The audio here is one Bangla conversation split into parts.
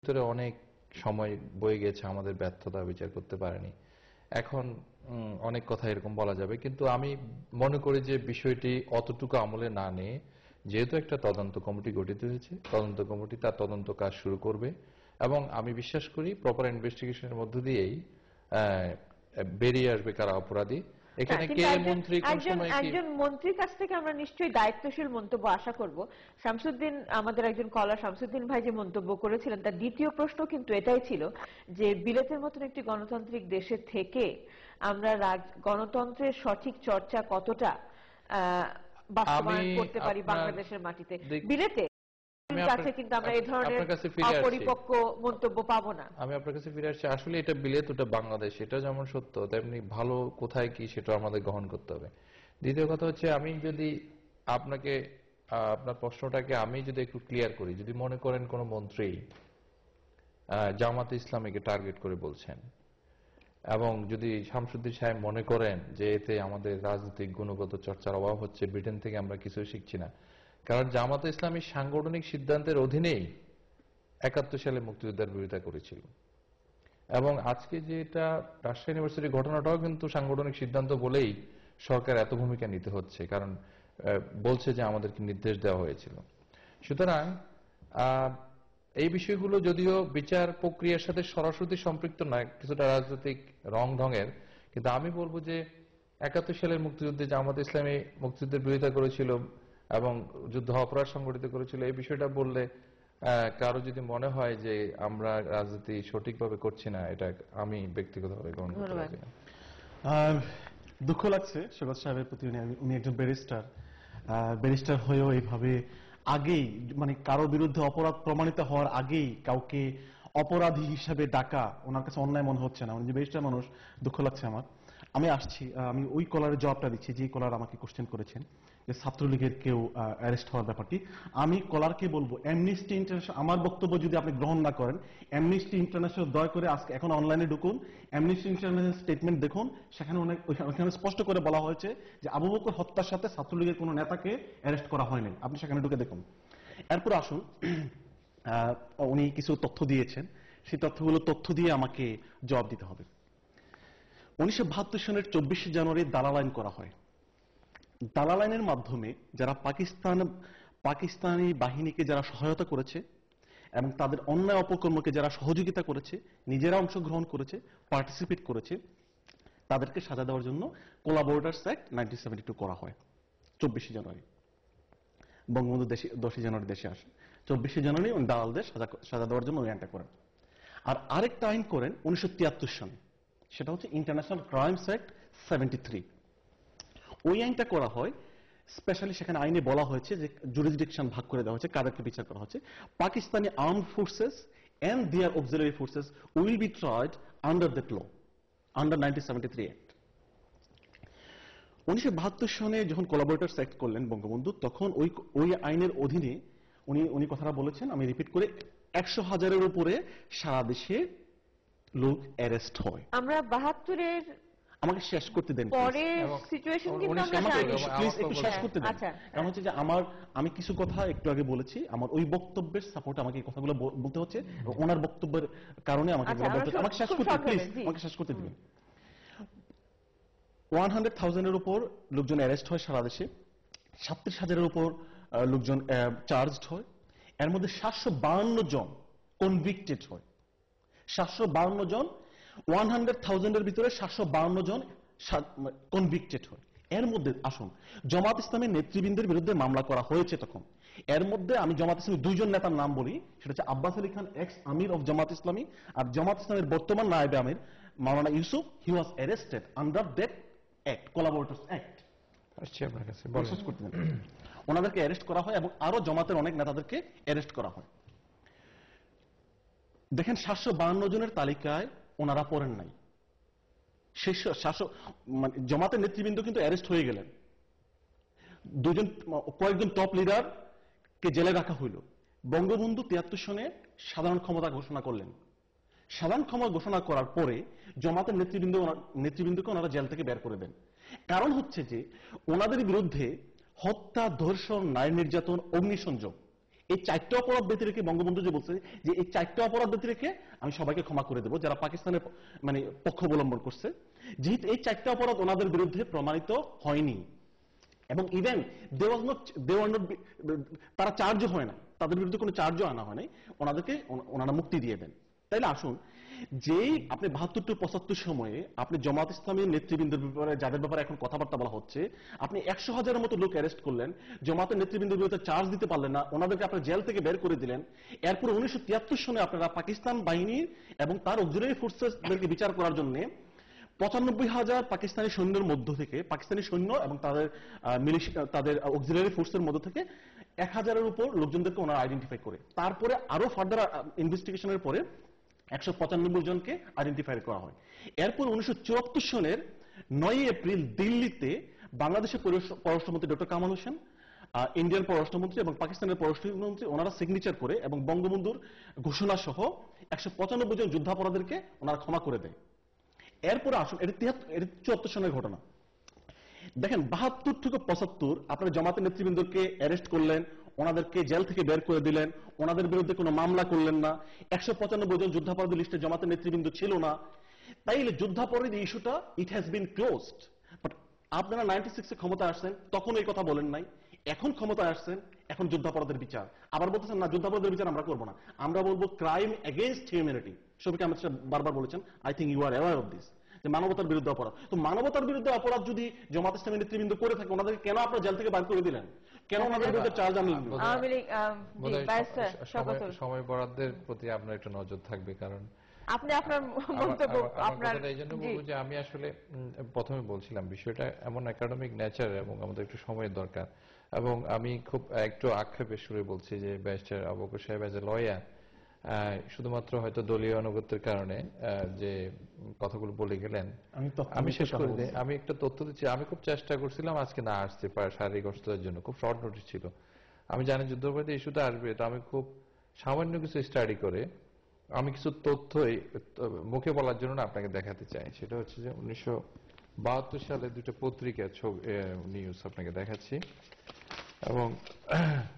ভিতরে অনেক সময় বয়ে গেছে, আমাদের ব্যর্থতা বিচার করতে পারেনি। এখন অনেক কথা এরকম বলা যাবে, কিন্তু আমি মনে করি যে বিষয়টি অতটুকু আমলে না নিয়ে, যেহেতু একটা তদন্ত কমিটি গঠিত হয়েছে, তদন্ত কমিটি তার তদন্ত কাজ শুরু করবে এবং আমি বিশ্বাস করি প্রপার ইনভেস্টিগেশনের মধ্য দিয়েই বেরিয়ে আসবে কারা অপরাধী। এখানে কে মন্ত্রী কোন সময় কি একজন মন্ত্রীর কাছ থেকে আমরা নিশ্চয়ই দায়িত্বশীল মন্তব্য আশা করব। শামসুদ্দিন, আমাদের একজন কলার শামসুদ্দিন ভাই যে মন্তব্য করেছিলেন তার দ্বিতীয় প্রশ্ন কিন্তু এটাই ছিল যে বিলেতের মতন একটি গণতান্ত্রিক দেশে থেকে আমরা গণতন্ত্রের সঠিক চর্চা কতটা বাস্তবায়ন করতে পারি বাংলাদেশের মাটিতে। বিলেতে কাছে কিন্তু আমরা এই ধরনের অপরিপক্ক মন্তব্য পাবো না। আমি আপনার কাছে ফিরে আসছি, আসলে এটা বিলেত, ওটা বাংলাদেশ, এটা যেমন সত্য তেমনি ভালো কোথায় কি সেটা আমাদের গ্রহণ করতে হবে। দ্বিতীয় কথা হচ্ছে, আমি যদি আপনাকে আপনার প্রশ্নটাকে আমি যদি একটু ক্লিয়ার করি, যদি মনে করেন কোন মন্ত্রী জামাতে ইসলামীকে টার্গেট করে বলছেন এবং যদি শামসুদ্দিন সাহেব মনে করেন যে এতে আমাদের রাজনৈতিক গুণগত চর্চার অভাব হচ্ছে, ব্রিটেন থেকে আমরা কিছু শিখছি না, কারণ জামাতে ইসলামী সাংগঠনিক সিদ্ধান্তের অধীনেই 71 সালে মুক্তিযোদ্ধার বিরোধিতা করেছিল এবং আজকে যেটা রাজশাহী ইউনিভার্সিটির ঘটনাটাও কিন্তু সাংগঠনিক সিদ্ধান্ত বলেই সরকার এত ভূমিকা নিতে হচ্ছে, কারণ বলছে যে আমাদেরকে নির্দেশ দেওয়া হয়েছিল। সুতরাং এই বিষয়গুলো যদিও বিচার প্রক্রিয়ার সাথে সরাসরি সম্পৃক্ত নয়, কিছুটা রাজনৈতিক রং ঢঙের, কিন্তু আমি বলবো যে 71 সালের মুক্তিযুদ্ধে জামাত ইসলামী মুক্তিযুদ্ধের বিরোধিতা করেছিল এবং যুদ্ধ অপরাধ সংগঠিত করেছিল, এই বিষয়টা বললে কারো যদি মনে হয় যে আমরা রাজনীতি সঠিকভাবে করছি না, এটা আমি ব্যক্তিগতভাবে গ্রহণ করতে পারি না। দুঃখ লাগছে সৈকত সাহেবের প্রতি, উনি একজন ব্যারিস্টার হয়েও এইভাবে আগেই, মানে কারো বিরুদ্ধে অপরাধ প্রমাণিত হওয়ার আগেই কাউকে অপরাধী হিসাবে ডাকা ওনার কাছে অন্যায় মনে হচ্ছে না। উনি যে ব্যারিস্টার মানুষ, দুঃখ লাগছে আমার। আমি আসছি, আমি ওই কলারের জবাবটা দিচ্ছি যে কলার আমাকে কোশ্চেন করেছেন যে ছাত্রলীগের কেউ অ্যারেস্ট হওয়ার ব্যাপারটি। আমি কলারকে বলবো, অ্যামনিস্টি ইন্টারন্যাশনাল, আমার বক্তব্য যদি আপনি গ্রহণ না করেন, অ্যামনিস্টি ইন্টারন্যাশনাল দয়া করে আজকে এখন অনলাইনে ঢুকুন, অ্যামনিস্টি ইন্টারন্যাশনাল স্টেটমেন্ট দেখুন, সেখানে ওখানে স্পষ্ট করে বলা হয়েছে যে আবু বকর হত্যার সাথে ছাত্রলীগের কোনো নেতাকে অ্যারেস্ট করা হয়নি। আপনি সেখানে ঢুকে দেখুন। এরপর আসুন, উনি কিছু তথ্য দিয়েছেন, সেই তথ্য দিয়ে আমাকে জবাব দিতে হবে। 1972 সনের 24 জানুয়ারি দালাল আইন করা হয়। দালাল আইনের মাধ্যমে যারা পাকিস্তানি বাহিনীকে যারা সহায়তা করেছে এবং তাদের অন্যায় অপকর্মকে যারা সহযোগিতা করেছে, নিজেরা অংশগ্রহণ করেছে, পার্টিসিপেট করেছে, তাদেরকে সাজা দেওয়ার জন্য কোলাবোরেটরস অ্যাক্ট 1972 করা হয় 24 জানুয়ারি। বঙ্গবন্ধু 10 জানুয়ারি দেশে আসে, 24 জানুয়ারি উনি দালালদের সাজা দেওয়ার জন্য ওই আইনটা করেন। আর আরেকটা আইন করেন 1973 সালে, সেটা হচ্ছে ইন্টারন্যাশনাল ক্রাইমস অ্যাক্ট 73। ওই আইনটা করা হয় স্পেশালি, সেখানে আইনে বলা হয়েছে যে জুরিসডিকশন ভাগ করে দেওয়া হচ্ছে, কাদেরকে বিচার করা হচ্ছে। Pakistani armed forces and their auxiliary forces will be tried under that law, under 1973 act. 1972 সনে যখন কোলাবোরেটরস অ্যাক্ট করলেন বঙ্গবন্ধু, তখন ওই আইনের অধীনে উনি কথাটা বলেছেন, আমি রিপিট করে, 100,000-এর উপরে সারা দেশে লোক অ্যারেস্ট হয়। আমরা 72-এর আমাকে শেষ করতে দেন পরের সিচুয়েশন কিন্তু আমরা জানি, প্লিজ একটু শেষ করতে দেন। কারণ হচ্ছে যে আমি কিছু কথা একটু আগে বলেছি, আমার ওই বক্তব্যের সাপোর্টে আমাকে এই কথাগুলো বলতে হচ্ছে, ওনার বক্তব্যের কারণে আমাকে বলতে হচ্ছে। আমাকে শেষ করতে, প্লিজ আমাকে শেষ করতে দিবেন। 100,000-এর উপর লোকজন অ্যারেস্ট হয় সারা দেশে, 37,000-এর উপর লোকজন চার্জড হয়, এর মধ্যে 752 জন কনভিক্টেড হয়। 752 জন, 100,000-এর ভিতরে 752 জন কনভিক্টেড হয়। এর মধ্যে আসুন, জামাত ইসলামের নেতৃবৃন্দের বিরুদ্ধে মামলা করা হয়েছে তখন। এর মধ্যে আমি জামাত ইসলামের 2 জন নেতার নাম বলি, সেটা হচ্ছে আব্বাস আলী খান, এক্স আমির অফ জামাত ইসলামী, আর জামাত ইসলামের বর্তমান নায়েবে আমির মাওলানা Yusuf. He was arrested under that act, collaborators act. ওনাদেরকে অ্যারেস্ট করা হয় এবং আরো জামাতের অনেক নেতাদেরকে অ্যারেস্ট করা হয়। দেখেন, 752 জনের তালিকায় ওনারা পড়েন নাই। জামাতের নেতৃবৃন্দ কিন্তু অ্যারেস্ট হয়ে গেলেন। কয়েকজন টপ লিডার কে জেলে রাখা হইল। বঙ্গবন্ধু 73 সনে সাধারণ ক্ষমতা ঘোষণা করলেন। সাধারণ ক্ষমতা ঘোষণা করার পরে জামাতের নেতৃবৃন্দকে ওনারা জেল থেকে বের করে দেন। কারণ হচ্ছে যে ওনাদের বিরুদ্ধে হত্যা, ধর্ষণ, নারী নির্যাতন, অগ্নিসংযোগ, এই 4টা অপরাধ ব্যতি রেখে বঙ্গবন্ধু যে বলছে যে এই 4টা অপরাধ ব্যতি রেখে আমি সবাইকে ক্ষমা করে দেবো যারা পাকিস্তানের মানে পক্ষ অবলম্বন করছে, যেহেতু এই 4টা অপরাধ ওনাদের বিরুদ্ধে প্রমাণিত হয়নি এবং ইভেন তারা চার্জও হয় না, তাদের বিরুদ্ধে কোনো চার্জও আনা হয় নাই, ওনাদেরকে ওনারা মুক্তি দিয়ে দেন। তাইলে আসুন, যেই আপনি 72 টু 75 সময়ে আপনি জামাত ইসলামীর নেতৃবৃন্দের ব্যাপারে যাদের ব্যাপারে এখন কথাবার্তা বলা হচ্ছে, আপনি 100,000-এর মতো লোক অ্যারেস্ট করলেন, জামাতের নেতৃবৃন্দের বিরুদ্ধে চার্জ দিতে পারলেন না, ওনাদেরকে আপনার জেল থেকে বের করে দিলেন। এরপর 1973 সনে আপনারা পাকিস্তান বাহিনী এবং তার অক্সিলারি ফোর্সেসদেরকে বিচার করার জন্য 95,000 পাকিস্তানি সৈন্যের মধ্য থেকে, পাকিস্তানি সৈন্য এবং তাদের মিলিশিয়া তাদের অক্সিলারি ফোর্সের মধ্য থেকে 1,000-এর উপর লোকজনদেরকে ওনারা আইডেন্টিফাই করে, তারপরে আরো ফার্দার ইনভেস্টিগেশনের পরে 195 জনকে আইডেন্টিফাই করা হয়। এরপর 1974 সনের 9 এপ্রিল দিল্লিতে বাংলাদেশের পররাষ্ট্রমন্ত্রী ডক্টর কামাল হোসেন, ইন্ডিয়ার পররাষ্ট্রমন্ত্রী এবং পাকিস্তানের পররাষ্ট্রমন্ত্রী ওনারা সিগনেচার করে এবং বঙ্গবন্ধুর ঘোষণা সহ 195 জন যুদ্ধাপরাধীকে ওনারা ক্ষমা করে দেয়। এরপরে আসুন, এটা 74 সনের ঘটনা। দেখেন 72 থেকে 75 আপনারা জামাতের নেতৃবৃন্দকে অ্যারেস্ট করলেন, ওনাদেরকে জেল থেকে বের করে দিলেন, ওনাদের বিরুদ্ধে কোনো মামলা করলেন না, 195 জন যুদ্ধাপরাধী লিস্টে জামাতের নেতৃবৃন্দ ছিল না। তাইলে যুদ্ধাপরাধী ইস্যুটা it has been closed. But আপনারা 96-এ ক্ষমতা আসছেন, তখন এই কথা বলেন নাই, এখন ক্ষমতায় আসছেন, এখন যুদ্ধাপরাধের বিচার আবার বলতেছেন না যুদ্ধাপরাধের বিচার আমরা করবো না, আমরা বলবো crime against humanity. Shafiq Ahmed Saheb বারবার বলেছেন, I think you are aware of this, যে মানবতার বিরুদ্ধে অপরাধ। তো মানবতার বিরুদ্ধে অপরাধ যদি জামাত ইসলামী নেতৃবৃন্দ করে থাকে, ওনাদেরকে কেন আপনারা জেল থেকে বার করে দিলেন? কেন ওনাদের বিরুদ্ধে চার্জ আনলেন? আওয়ামী লীগ সময় বরাদ্দের প্রতি আপনার একটু নজর থাকবে, কারণ আপনি আপনার মন্তব্য আপনার এই জন্য বলবো যে আমি আসলে প্রথমে বলছিলাম বিষয়টা এমন একাডেমিক নেচার এবং আমাদের একটু সময়ের দরকার, এবং আমি খুব একটু আক্ষেপের সুরে বলছি যে ব্যারিস্টার আবু বকর সাহেব এজ এ লয়ার শুধুমাত্র হয়তো দলীয় আনুগত্যের কারণে যে কথাগুলো বলে গেলেন, আমি শেষ করে দিই। আমি একটা তথ্য দিচ্ছি, আমি খুব চেষ্টা করছিলাম আজকে না আসতে পারে শারীরিক অসুস্থতার জন্য, খুব শর্ট নোটিস ছিল। আমি জানি যুদ্ধাপরাধী ইস্যুটা আসবে, তো আমি খুব সামান্য কিছু স্টাডি করে আমি কিছু তথ্য মুখে বলার জন্য আপনাকে দেখাতে চাই। সেটা হচ্ছে যে 1972 সালে দুটো পত্রিকা নিউজ আপনাকে দেখাচ্ছি, এবং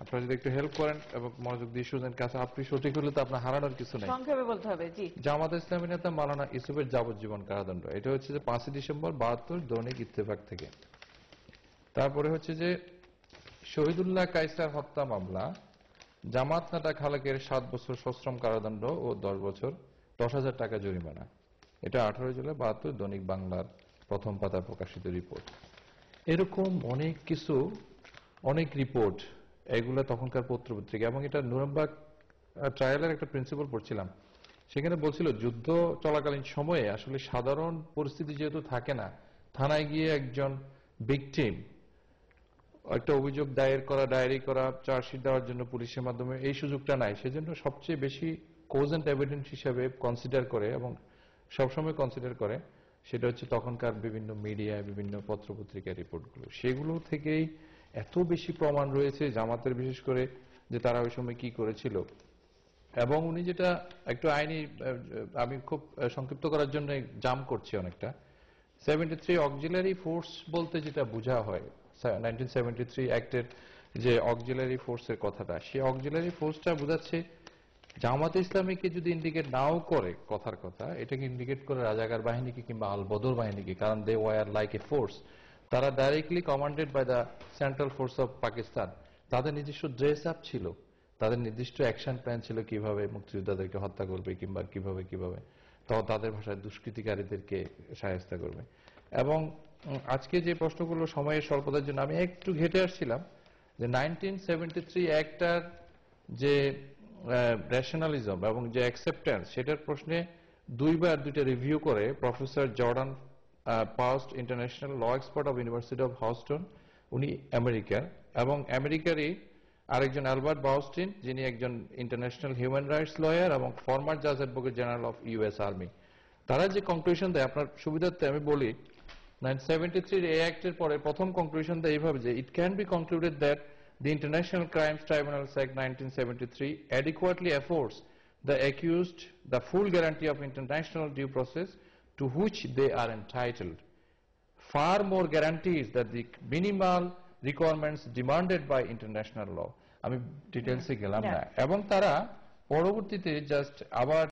আপনারা যদি একটু হেল্প করেন এবং মনোযোগ দিয়ে শুনেন, কাছে আপনি সঠিক হলে তো আপনার হারানোর কিছু নেই। সংক্ষেপে বলতে হবে। জি, জামাত ইসলামী নেতা মাওলানা ইউসুফের যাবজ্জীবন কারাদণ্ড, এটা হচ্ছে যে 5 ডিসেম্বর 72 দৈনিক ইত্তেফাক থেকে। তারপরে হচ্ছে যে শহীদুল্লাহ কায়সার হত্যা মামলা, জামাত নেতা খালেকের 7 বছর সশ্রম কারাদণ্ড ও 10 বছর 10,000 টাকা জরিমানা। এটা 18 জুলাই 72 দৈনিক বাংলার প্রথম পাতায় প্রকাশিত রিপোর্ট। এরকম অনেক কিছু, অনেক রিপোর্ট, এগুলো তখনকার পত্রপত্রিকা। এবং এটা নুরেমবার্গ ট্রায়ালের একটা প্রিন্সিপাল পড়ছিলাম, সেখানে বলছিল যুদ্ধ চলাকালীন সময়ে আসলে সাধারণ পরিস্থিতি যেহেতু থাকে না, থানায় গিয়ে একজন ভিকটিম একটা অভিযোগ দায়ের করা, ডায়েরি করা, চার্জশিট দেওয়ার জন্য পুলিশের মাধ্যমে এই সুযোগটা নাই। সেজন্য সবচেয়ে বেশি কোজ এন্ড এভিডেন্স হিসাবে কনসিডার করে এবং সবসময় কনসিডার করে সেটা হচ্ছে তখনকার বিভিন্ন মিডিয়া, বিভিন্ন পত্রপত্রিকার রিপোর্টগুলো। সেগুলো থেকেই এত বেশি প্রমাণ রয়েছে জামাতের, বিশেষ করে যে তারা ওই সময় কি করেছিল। এবং উনি যেটা একটু আইনি, আমি খুব সংক্ষিপ্ত করার জন্য জাম্প করছি অনেকটা, 73 অক্সিলারি ফোর্স বলতে যেটা বোঝা হয় 1973 অ্যাক্টের যে অক্সিলারি ফোর্সের কথাটা, সেই অক্সিলারি ফোর্সটা বোঝাচ্ছে জামাতে ইসলামীকে যদি ইন্ডিকেট নাও করে কথার কথা, এটাকে ইন্ডিকেট করে রাজাকার বাহিনীকে কিংবা আল বদর বাহিনীকে, কারণ they were like a force, তারা directly commanded by the central force of Pakistan. তাদের নিজস্ব ড্রেস আপ ছিল, তাদের নির্দিষ্ট অ্যাকশন প্ল্যান ছিল কিভাবে মুক্তিযোদ্ধাদেরকে হত্যা করবে কিংবা কিভাবে তাদের ভাষায় দুষ্কৃতিকারীদেরকে শায়েস্তা করবে। এবং আজকে যে প্রশ্নগুলো সময়ের স্বল্পতার জন্য আমি একটু ঘেটে আসছিলাম যে 1973 অ্যাক্টটার যে রেশনালিজম এবং যে অ্যাকসেপ্টেন্স, সেটার প্রশ্নে দুইটা রিভিউ করে professor Jordan Paust, international law expert of university of Houston, উনি আমেরিকার, এবং আমেরিকারই আরেকজন অ্যালবার্ট বাউস্টিন, যিনি একজন ইন্টারন্যাশনাল হিউম্যান রাইটস লয়ার এবং ফরমার জাজ advocate general of US army. তারা যে কনক্লুশন দেয়, আপনার সুবিধার্থে আমি বলি, 1973 এই অ্যাক্টের পরে প্রথম কনক্লুশন দেয় এইভাবে যে it can be concluded that the International Crimes Tribunals Act 1973 adequately affords the accused the full guarantee of international due process to which they are entitled. Far more guarantees that the minimal requirements demanded by international law. আমি ডিটেলসে গেলাম না। না, এবং তারা পরবর্তীতে জাস্ট আবার